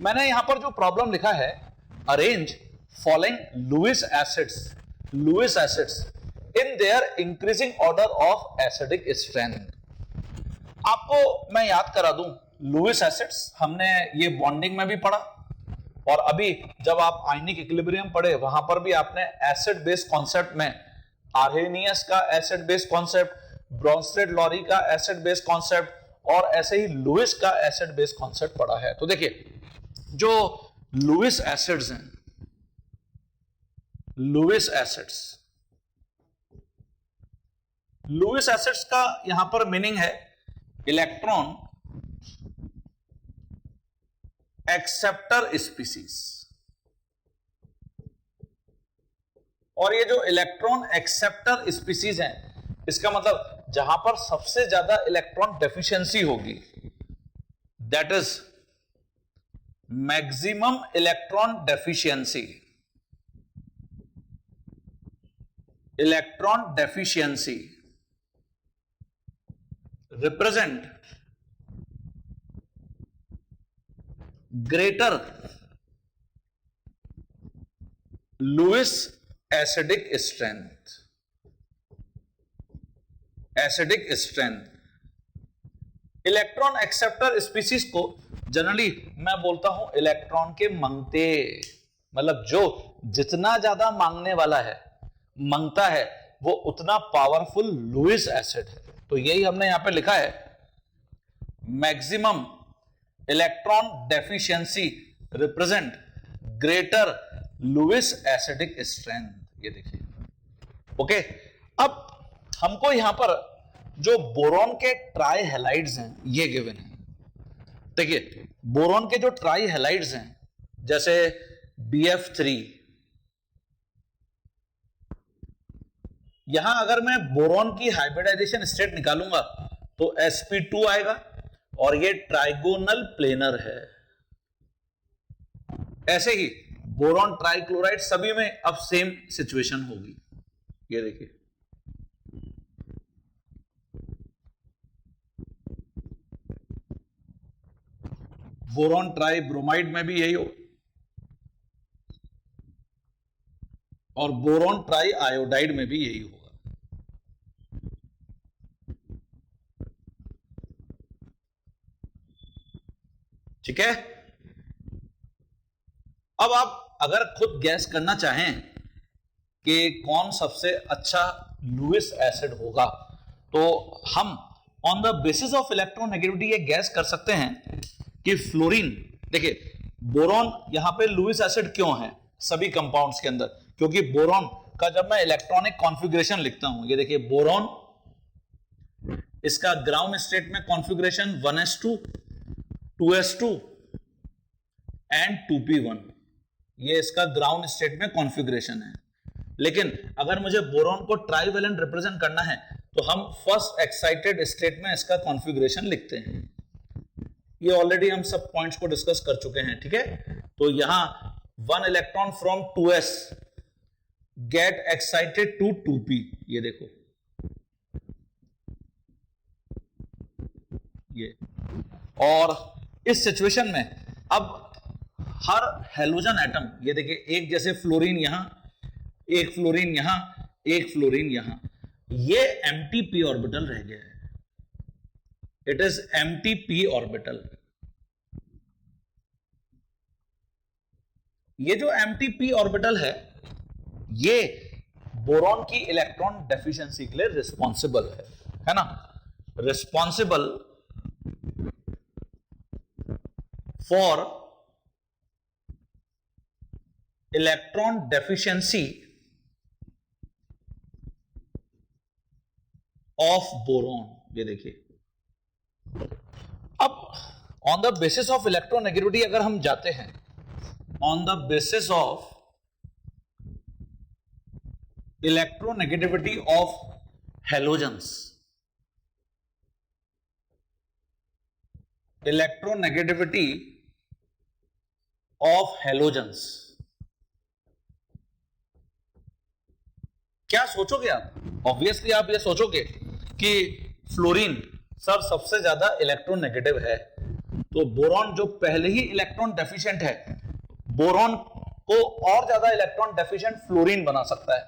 मैंने यहां पर जो प्रॉब्लम लिखा है, arrange following Lewis acids in their increasing order of acidic strength. आपको मैं याद करा दूं, लुईस एसिड्स हमने ये बॉन्डिंग में भी पढ़ा, और अभी जब आप आयनिक इक्विलिब्रियम पढ़े वहां पर भी आपने एसिड बेस कॉन्सेप्ट में आर्हेनियस का acid base concept, Bronsted Lowry का एसिड बेस कॉन्सेप्ट, और ऐसे ही लुईस का एसिड बेस कॉन्सेप्ट पढ़ा है। तो देखिए, जो लुईस एसिड्स हैं, लुईस एसिड्स का यहां पर मीनिंग है इलेक्ट्रॉन एक्सेप्टर स्पीसीज। और ये जो इलेक्ट्रॉन एक्सेप्टर स्पीसीज हैं, इसका मतलब जहां पर सबसे ज्यादा इलेक्ट्रॉन डेफिशिएंसी होगी, that is maximum electron deficiency. Electron deficiency represent greater Lewis acidic strength। Electron acceptor species को जनरली मैं बोलता हूं इलेक्ट्रॉन के मंगते, मतलब जो जितना ज्यादा मांगने वाला है, मांगता है, वो उतना पावरफुल लुईस एसिड है। तो यही हमने यहां पे लिखा है, maximum electron deficiency represent greater Lewis acidic strength. ये देखिए, ओके। अब हमको यहां पर जो बोरॉन के ट्राई हैलाइड्स हैं ये गिवन है। देखिए, बोरॉन के जो ट्राई हैलाइड्स हैं, जैसे BF3, यहां अगर मैं बोरॉन की हाइब्रिडाइजेशन स्टेट निकालूंगा तो sp2 आएगा, और ये ट्राइगोनल प्लेनर है। ऐसे ही बोरॉन ट्राइक्लोराइड सभी में अब सेम सिचुएशन होगी। ये देखिए, बोरॉन ट्राई ब्रोमाइड में भी यही हो, और बोरॉन ट्राई आयोडाइड में भी यही होगा। ठीक है। अब आप अगर खुद गैस करना चाहें कि कौन सबसे अच्छा लुईस एसिड होगा, तो हम on the basis of electronegativity ये गैस कर सकते हैं कि फ्लोरीन। देखिए, बोरॉन यहां पे लुईस एसिड क्यों है सभी कंपाउंड्स के अंदर, क्योंकि बोरॉन का जब मैं इलेक्ट्रॉनिक कॉन्फ़िगरेशन लिखता हूं, ये देखिए बोरॉन, इसका ग्राउंड स्टेट में configuration 1s2 2s2 and 2p1, ये इसका ग्राउंड स्टेट में कॉन्फ़िगरेशन है। लेकिन अगर मुझे बोरॉन को ट्राइवेलेंट रिप्रेजेंट करना है तो हम फर्स्ट एक्साइटेड स्टेट में इसका कॉन्फ़िगरेशन लिखते हैं। ये ऑलरेडी हम सब पॉइंट्स को डिस्कस कर चुके हैं। ठीक है, तो यहां 1 electron from 2s get excited to 2p। ये देखो, ये, और इस सिचुएशन में अब हर हेलोजन एटम, ये देखिए, एक जैसे फ्लोरीन यहां, एक फ्लोरीन यहां, एक फ्लोरीन यहां, ये एम्प्टी p ऑर्बिटल रह गया है। It is empty p orbital. ये जो एम्प्टी p ऑर्बिटल है, ये बोरॉन की इलेक्ट्रॉन डेफिशिएंसी के लिए रिस्पॉन्सिबल है ना, responsible for electron deficiency of boron. ये देखिए, अब on the basis of electronegativity अगर हम जाते हैं, on the basis of electronegativity of halogens, electronegativity of halogens, क्या सोचोगे आप? ऑब्वियसली आप ये सोचोगे कि फ्लोरीन सर सबसे ज्यादा इलेक्ट्रोनेगेटिव है, तो बोरॉन जो पहले ही इलेक्ट्रॉन डेफिशिएंट है, बोरॉन को और ज्यादा इलेक्ट्रॉन डेफिशिएंट फ्लोरीन बना सकता है।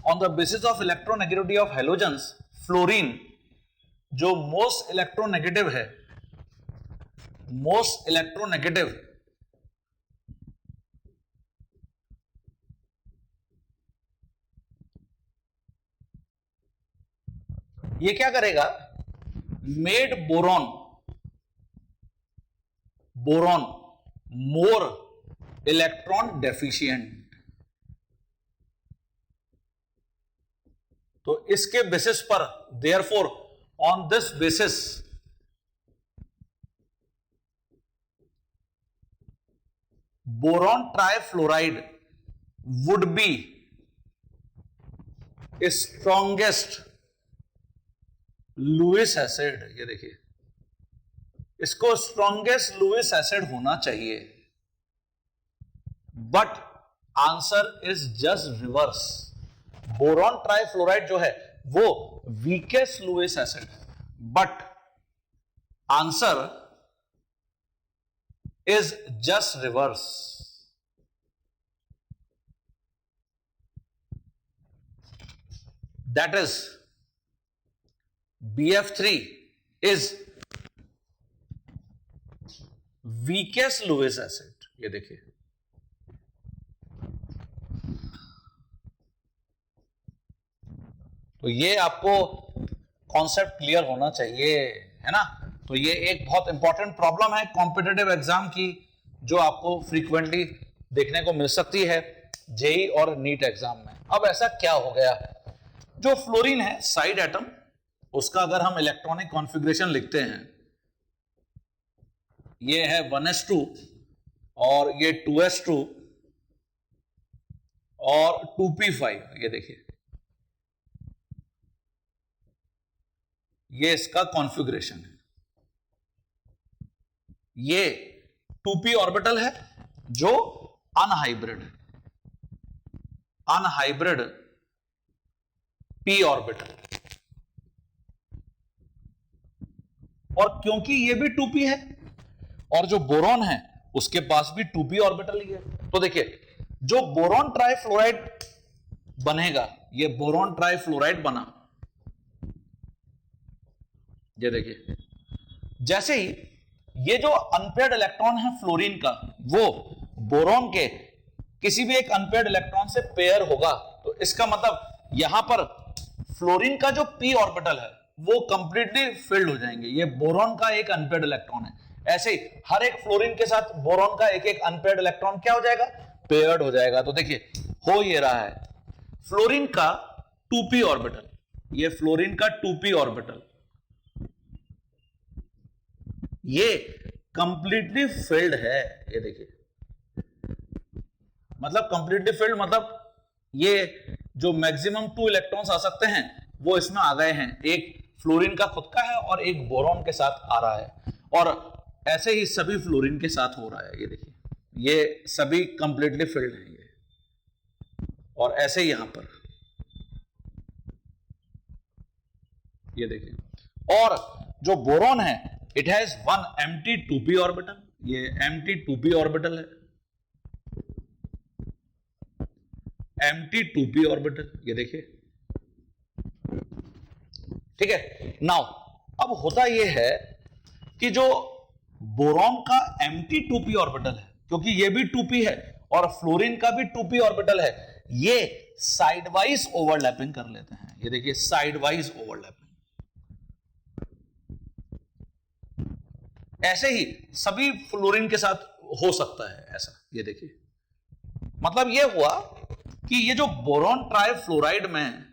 On the basis of electronegativity of halogens, fluorine जो मोस्ट इलेक्ट्रोनेगेटिव है, मोस्ट इलेक्ट्रोनेगेटिव ये क्या करेगा, made boron more electron deficient. तो इसके बेसिस पर, therefore on this basis boron trifluoride would be strongest Lewis acid. ये देखिए, इसको स्ट्रॉन्गेस्ट लुईस एसिड होना चाहिए, but answer is just reverse. Boron trifluoride जो है वो वीकेस्ट लुईस एसिड है, but answer is just reverse. That is BF3 is weakest Lewis acid। ये देखिए, तो ये आपको कॉन्सेप्ट क्लियर होना चाहिए, है ना। तो ये एक बहुत इंपॉर्टेंट प्रॉब्लम है कॉम्पिटिटिव एग्जाम की, जो आपको फ्रीक्वेंटली देखने को मिल सकती है जेई और नीट एग्जाम में। अब ऐसा क्या हो गया, जो फ्लोरीन है साइड एटम, उसका अगर हम इलेक्ट्रॉनिक कॉन्फ़िगरेशन लिखते हैं, ये है 1s2 और ये 2s2 और 2p5। ये देखिए, ये इसका कॉन्फ़िगरेशन है। ये 2p ऑर्बिटल है जो अनहाइब्रिड है, अनहाइब्रिड p ऑर्बिटल। और क्योंकि ये भी 2p है और जो बोरॉन है उसके पास भी 2p ऑर्बिटल ही है, तो देखिए जो बोरॉन ट्राइफ्लोराइड बनेगा, ये बोरॉन ट्राइफ्लोराइड बना। ये देखिए, जैसे ही ये जो अनपेयर्ड इलेक्ट्रॉन है फ्लोरीन का, वो बोरॉन के किसी भी एक अनपेयर्ड इलेक्ट्रॉन से पेयर होगा, तो इसका मतलब यहां पर फ्लोरीन का जो p ऑर्बिटल है वो कंप्लीटली फिल्ड हो जाएंगे। ये बोरॉन का एक अनपेयर्ड इलेक्ट्रॉन है, ऐसे ही हर एक फ्लोरीन के साथ बोरॉन का एक एक अनपेयर्ड इलेक्ट्रॉन क्या हो जाएगा, पेयर्ड हो जाएगा। तो देखिए हो ये रहा है, फ्लोरीन का 2p ऑर्बिटल, ये फ्लोरीन का 2p ऑर्बिटल, ये कंप्लीटली फिल्ड है। ये देखिए, मतलब कंप्लीटली फिल्ड मतलब ये जो मैक्सिमम 2 इलेक्ट्रॉन्स आ सकते हैं वो इसमें आ गए हैं, एक फ्लोरीन का खुद का है और एक बोरॉन के साथ आ रहा है, और ऐसे ही सभी फ्लोरीन के साथ हो रहा है। ये देखिए, ये सभी कंप्लीटली फिल्ड हैं ये, और ऐसे ही यहां पर ये देखिए। और जो बोरॉन है it has 1 empty 2p orbital, ये empty 2p ऑर्बिटल है, empty 2p ऑर्बिटल, ये देखिए, ठीक है। नाउ अब होता यह है कि जो बोरॉन का empty 2p ऑर्बिटल है, क्योंकि ये भी 2p है और फ्लोरीन का भी 2p ऑर्बिटल है, ये साइड वाइज ओवरलैपिंग कर लेते हैं। ये देखिए, साइड वाइज ओवरलैपिंग, ऐसे ही सभी फ्लोरीन के साथ हो सकता है ऐसा। ये देखिए, मतलब ये हुआ कि ये जो बोरॉन ट्राइफ्लोराइड में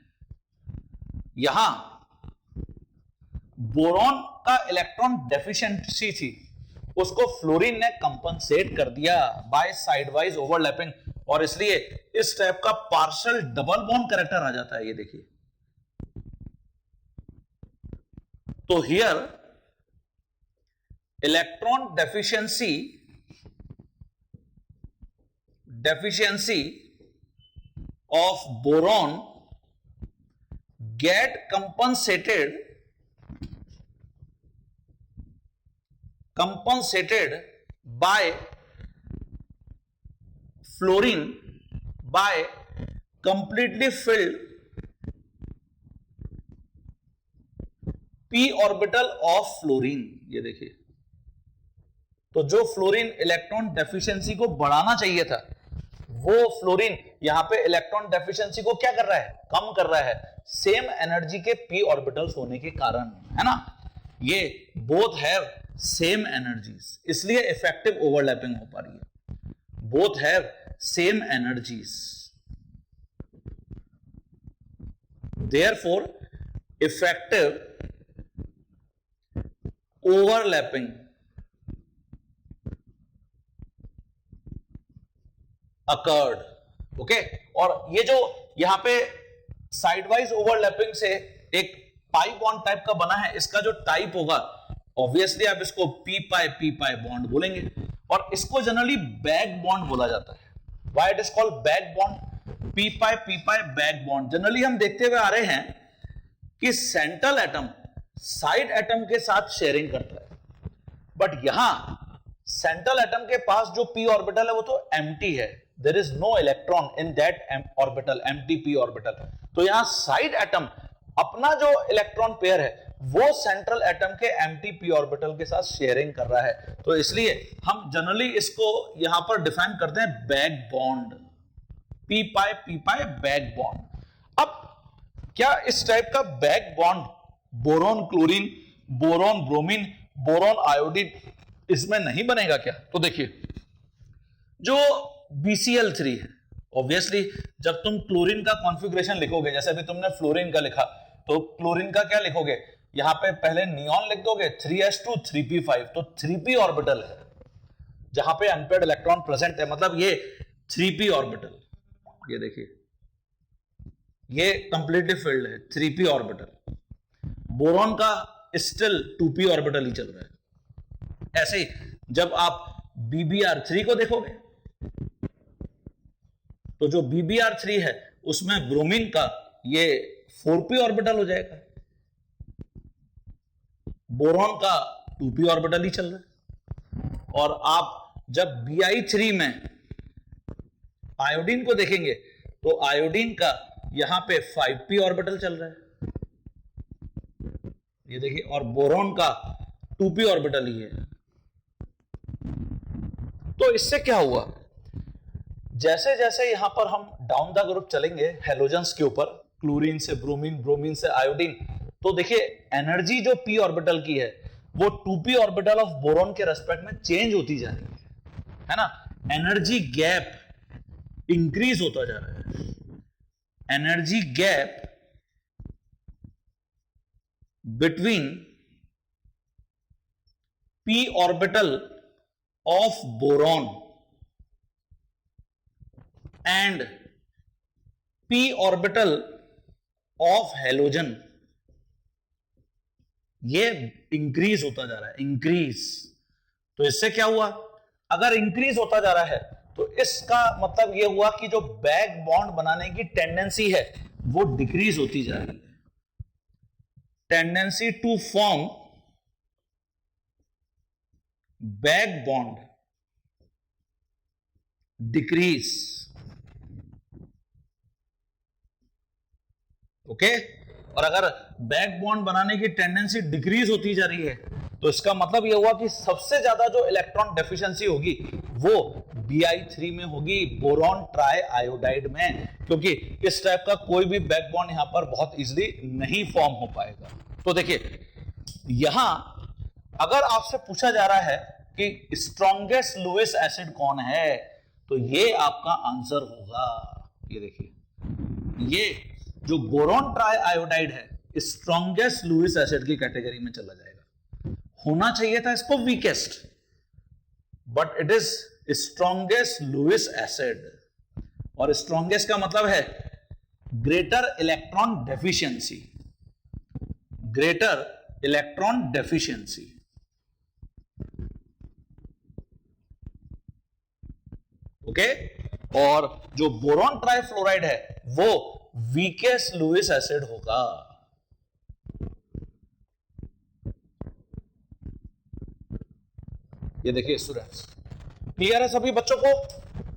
यहां बोरॉन का इलेक्ट्रॉन डेफिशिएंसी थी, उसको फ्लोरीन ने कंपनसेट कर दिया बाय साइड वाइज ओवरलैपिंग, और इसलिए इस टाइप का पार्शियल डबल बॉन्ड कैरेक्टर आ जाता है। ये देखिए, तो here electron deficiency of boron get compensated compensated by fluorine by completely filled p orbital of fluorine. ये देखिए, तो जो फ्लोरीन इलेक्ट्रॉन डेफिशिएंसी को बढ़ाना चाहिए था, वो फ्लोरीन यहां पे इलेक्ट्रॉन डेफिशिएंसी को क्या कर रहा है, कम कर रहा है, सेम एनर्जी के p ऑर्बिटल्स होने के कारण, है ना। ये बोथ हैव सेम एनर्जीज, इसलिए इफेक्टिव ओवरलैपिंग हो पा रही है। Both have same energies, therefore effective overlapping occurred. Okay, और ये जो यहां पे साइडवाइज ओवरलैपिंग से एक पाई बॉन्ड टाइप का बना है, इसका जो टाइप होगा ऑब्वियसली आप इसको पी पाई बॉन्ड बोलेंगे, और इसको जनरली बैक बॉन्ड बोला जाता है। Why it is called back bond, P pi back bond. Generally हम देखते हुए आ रहे हैं कि सेंट्रल एटम साइड एटम के साथ शेयरिंग करता है, बट यहां सेंट्रल एटम के पास जो p ऑर्बिटल है वो तो एम्प्टी है, there is no electron in that orbital, empty p orbital. तो यहां साइड एटम अपना जो इलेक्ट्रॉन पेयर है वो सेंट्रल एटम के एम्प्टी p ऑर्बिटल के साथ शेयरिंग कर रहा है, तो इसलिए हम जनरली इसको यहां पर डिफाइन करते हैं बैक बॉन्ड, p पाई बैक बॉन्ड। अब क्या इस टाइप का back bond boron chlorine, boron bromine, boron iodine इसमें नहीं बनेगा क्या? तो देखिए, जो BCl3 है, ऑब्वियसली जब तुम क्लोरीन का कॉन्फ़िगरेशन लिखोगे, जैसे अभी तुमने फ्लोरीन का लिखा, तो क्लोरीन का क्या लिखोगे, यहां पे पहले नियॉन लिख दोगे 3s2 3p5, तो 3p ऑर्बिटल है जहां पे अनपेयर्ड इलेक्ट्रॉन प्रेजेंट है, मतलब ये 3p ऑर्बिटल, ये देखिए ये कंप्लीटली फिल्ड है 3p ऑर्बिटल। बोरॉन का स्टिल 2p ऑर्बिटल ही चल रहा है। ऐसे ही जब आप BBr3 को देखोगे, तो जो BBr3 है उसमें ब्रोमीन का ये 4p ऑर्बिटल हो जाएगा, बोरॉन का 2p ऑर्बिटल ही चल रहा है। और आप जब Bi3 में आयोडीन को देखेंगे, तो आयोडीन का यहां पे 5p ऑर्बिटल चल रहा है, ये देखिए, और बोरॉन का 2p ऑर्बिटल ही है। तो इससे क्या हुआ, जैसे जैसे यहां पर हम डाउन द ग्रुप चलेंगे हेलोजेंस के ऊपर, क्लोरीन से ब्रोमीन, ब्रोमीन से आयोडीन, तो देखिए एनर्जी जो p ऑर्बिटल की है वो 2p ऑर्बिटल ऑफ बोरॉन के रेस्पेक्ट में चेंज होती जा रही है ना। एनर्जी गैप इंक्रीज होता जा रहा है, energy gap between p orbital of boron and p orbital of halogen ये इंक्रीज होता जा रहा है, इंक्रीज। तो इससे क्या हुआ, अगर इंक्रीज होता जा रहा है तो इसका मतलब ये हुआ कि जो बैक बॉन्ड बनाने की टेंडेंसी है वो डिक्रीज होती जा रही है, tendency to form back bond decrease। Okay, और अगर बैक बॉन्ड बनाने की टेंडेंसी डिक्रीज होती जा रही है तो इसका मतलब यह हुआ कि सबसे ज्यादा जो इलेक्ट्रॉन डेफिशिएंसी होगी वो Bi3 में होगी, बोरॉन ट्राई आयोडाइड में, क्योंकि इस टाइप का कोई भी बैक बॉन्ड यहां पर बहुत इजीली नहीं फॉर्म हो पाएगा। तो देखिए, यहां अगर आपसे पूछा जा रहा है कि स्ट्रॉन्गेस्ट लुईस एसिड कौन है, तो ये आपका आंसर होगा, ये देखिए, ये जो बोरॉन ट्राई आयोडाइड है स्ट्रॉन्गेस्ट लुईस एसिड की कैटेगरी में चला जाएगा। होना चाहिए था इसको weakest, but it is strongest Lewis acid, और स्ट्रॉन्गेस्ट का मतलब है greater electron deficiency, greater electron deficiency. Okay, और जो बोरॉन ट्राइफ्लोराइड है वो वीकेस्ट लुईस एसिड होगा। ये देखिए स्टूडेंट्स, क्लियर है सभी बच्चों को?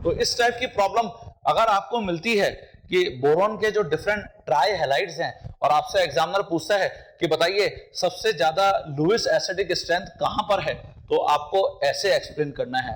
तो इस टाइप की प्रॉब्लम अगर आपको मिलती है कि बोरॉन के जो डिफरेंट ट्राई हैलाइड्स हैं और आपसे एग्जामिनर पूछता है कि बताइए सबसे ज्यादा लुईस एसिडिक स्ट्रेंथ कहां पर है, तो आपको ऐसे एक्सप्लेन करना है